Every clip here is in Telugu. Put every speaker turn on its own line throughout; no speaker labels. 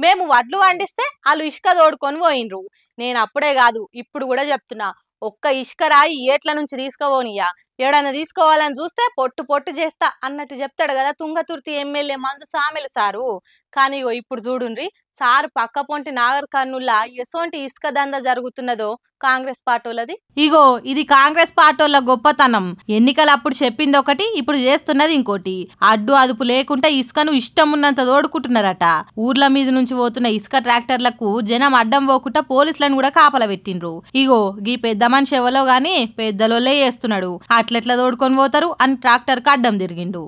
మేము వడ్లు వండిస్తే వాళ్ళు ఇసుక తోడుకొని పోయినరు. నేను అప్పుడే కాదు ఇప్పుడు కూడా చెప్తున్నా, ఒక్క ఇసుక రాయి ఏట్ల నుంచి తీసుకుపోనియా, ఎవడన్నా తీసుకోవాలని చూస్తే పొట్టు పొట్టు చేస్తా అన్నట్టు చెప్తాడు కదా తుంగతుర్తి ఎమ్మెల్యే మందు సామెల సారు. కానీ ఇప్పుడు చూడుండ్రి, సారు పక్క పొంటి నాగర్ కర్నూల్లా ఎసోంటి ఇసుక దంద జరుగుతున్నదో కాంగ్రెస్ పార్టీలది. ఇగో ఇది కాంగ్రెస్ పార్టీల గొప్పతనం. ఎన్నికలు అప్పుడు చెప్పింది ఒకటి, ఇప్పుడు చేస్తున్నది ఇంకోటి. అడ్డు అదుపు లేకుండా ఇసుకను ఇష్టం ఉన్నంత తోడుకుంటున్నారట. ఊర్ల మీద నుంచి పోతున్న ఇసుక ట్రాక్టర్లకు జనం అడ్డం పోకుండా పోలీసులను కూడా కాపలా పెట్టిండ్రు. ఇగో గీ పెద్ద మనిషి ఎవలో గాని పెద్దలోలే చేస్తున్నాడు, అట్లెట్లా తోడుకొని పోతారు అని ట్రాక్టర్ కి అడ్డం తిరిగిండు.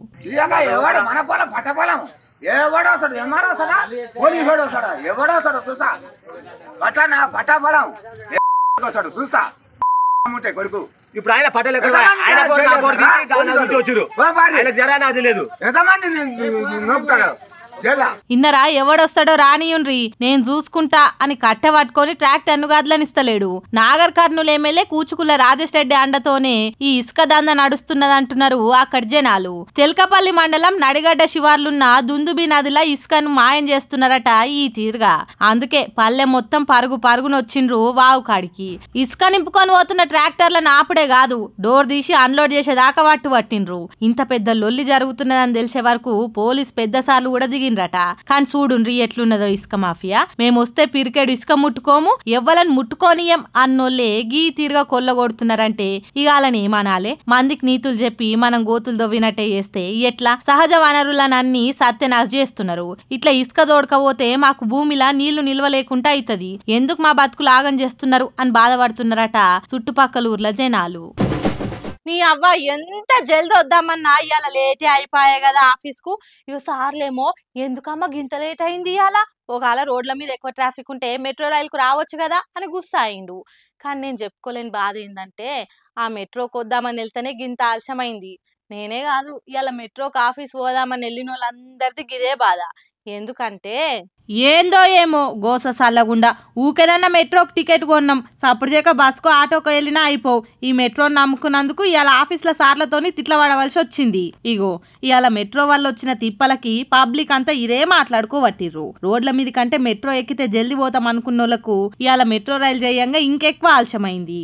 ఎవడోస్తాడు ఎంఆర్ వస్తాడా పోలీసు వస్తాడా ఎవడోస్తాడో చూస్తా పట్టా పట్టా పొలం వస్తాడు చూస్తా కొడుకు.
ఇప్పుడు ఆయన పట్టలేదు జరానాది లేదు,
ఎంతమంది నొప్పుతాడు.
ఇన్నరా ఎవడొస్తాడో రానియుండ్రి నేను చూసుకుంటా అని కట్టె పట్టుకొని ట్రాక్టర్ ను గదలనిస్తలేడు. నాగర్ కర్నూలు ఎమ్మెల్యే కూచుకుల రాజేష్ రెడ్డి అండతోనే ఈ ఇసుక దంద నడుస్తున్నదంటున్నారు అక్కడి జనాలు. తెల్కపల్లి మండలం నడిగడ్డ శివార్లున్న దుందుబి నదిలా ఇసుకను మాయం చేస్తున్నారట ఈ తీరుగా. అందుకే పల్లె మొత్తం పరుగు పరుగునొచ్చిండ్రు వావు కాడికి. ఇసుక నింపుకొని పోతున్న ట్రాక్టర్లను ఆపుడే కాదు, డోర్ తీసి అన్లోడ్ చేసేదాకా పట్టిండ్రు. ఇంత పెద్ద లొల్లి జరుగుతున్నదని తెలిసే వరకు పోలీస్ పెద్ద సార్లు కూడా దిగి. కానీ చూడుండ్రి ఎట్లున్నదో ఇసుక మాఫియా. మేమొస్తే పిరికెడు ఇసుక ముట్టుకోము, ఎవ్వలని ముట్టుకోనియం అన్నోళ్ళే గీ తీరుగా కొల్లగొడుతున్నారంటే ఇగాలని ఏమనాలే. మందికి నీతులు చెప్పి మనం గోతులు దొవ్వినట్టే చేస్తే ఎట్లా? సహజ వనరులనన్నీ సత్యనాశ చేస్తున్నారు. ఇట్లా ఇసుక దోడకపోతే మాకు భూమిలా నీళ్లు నిల్వ లేకుండా అవుతుంది, ఎందుకు మా బతుకులు ఆగం చేస్తున్నారు అని బాధపడుతున్నారట చుట్టుపక్కల ఊర్ల జనాలు. నీ అవ్వ ఎంత జల్ది వద్దామన్నా ఇవాళ లేటే అయిపోయాయి కదా ఆఫీస్ కు. ఇక సార్లేమో ఎందుకమ్మా గింత లేట్ అయింది ఇవాళ, ఒకవేళ రోడ్ల మీద ఎక్కువ ట్రాఫిక్ ఉంటే మెట్రో రైలుకు రావచ్చు కదా అని గుస్సా అయిండు. కానీ నేను చెప్పుకోలేని బాధ ఏంటంటే ఆ మెట్రోకి వద్దామని వెళ్తేనే గింత ఆలస్యమైంది. నేనే కాదు ఇవాళ మెట్రోకి ఆఫీస్ పోదామని వెళ్ళిన వాళ్ళందరిది ఇదే బాధ. ఎందుకంటే ఏందో ఏమో గోస సల్లగుండా ఊకేనన్నా మెట్రోకి టికెట్ కొన్నాం, సప్పుడు చేయక బస్కో ఆటోకో వెళ్ళినా అయిపోవు. ఈ మెట్రోని నమ్ముకున్నందుకు ఇవాళ ఆఫీస్ల సార్లతోని తిట్ల పడవలసి వచ్చింది. ఇగో ఇవాళ మెట్రో వల్ల వచ్చిన తిప్పలకి పబ్లిక్ అంతా ఇదే మాట్లాడుకోవట్టిర్రు. రోడ్ల మీద కంటే మెట్రో ఎక్కితే జల్దీ పోతాం అనుకున్న వాళ్ళకు ఇవాళ మెట్రో రైలు చేయంగా ఇంకెక్కువ ఆలస్యమైంది.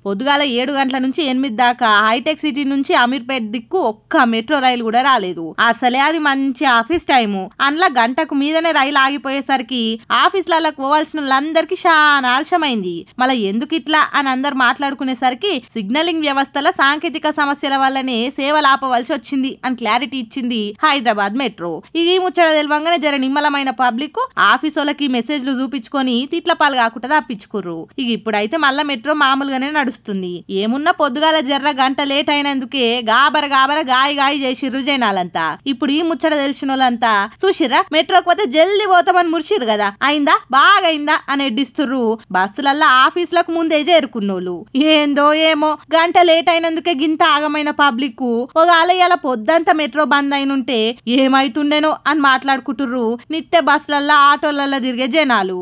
పొద్దుగాల 7 గంటల నుంచి 8 దాకా హైటెక్ సిటీ నుంచి అమీర్పేట్ దిక్కు ఒక్క మెట్రో రైలు కూడా రాలేదు. అసలే అది మంచి ఆఫీస్ టైము. అందులో గంటకు మీదనే రైలు ఆగిపోయేసరికి ఆఫీసులకు పోవాల్సిన వాళ్ళందరికీ చాలా ఆలస్యమైంది. మళ్ళీ ఎందుకు ఇట్లా అని అందరు మాట్లాడుకునేసరికి సిగ్నలింగ్ వ్యవస్థల సాంకేతిక సమస్యల వల్లనే సేవలు ఆపవలసి వచ్చింది అని క్లారిటీ ఇచ్చింది హైదరాబాద్ మెట్రో. ఈ ముచ్చట తెలవంగానే జర నిమ్మలమైన పబ్లిక్ ఆఫీస్ వాళ్ళకి మెసేజ్లు చూపించుకొని తిట్ల పాలు కాకుండా తప్పించుకుర్రు. ఇక ఇప్పుడైతే మళ్ళా మెట్రో మామూలుగానే నడుస్తుంది. ఏమున్నా పొద్దుగాల జర్ర గంట లేట్ అయినందుకే గాబర గాయి చేసిర్రు జనాలంతా. ఇప్పుడు ఈ ముచ్చట తెలిసిన వాళ్ళంతా చూసిర్రా మెట్రోకి పోతే జల్దీ పోతామని మురిసిర్రు కదా, అయిందా బాగా అయిందా అని ఎడ్డిస్తుర్రు. బస్సులల్లా ఆఫీసులకు ముందే చేరుకున్నోళ్ళు. ఏందో ఏమో గంట లేట్ అయినందుకే గింత ఆగమైన పబ్లిక్ ఒకవేళ ఇలా పొద్దంతా మెట్రో బంద్ అయినుంటే ఏమైతుండేనో అని మాట్లాడుకుంటుర్రు నిత్య బస్సులల్లా ఆటోలల్లా తిరిగే జనాలు.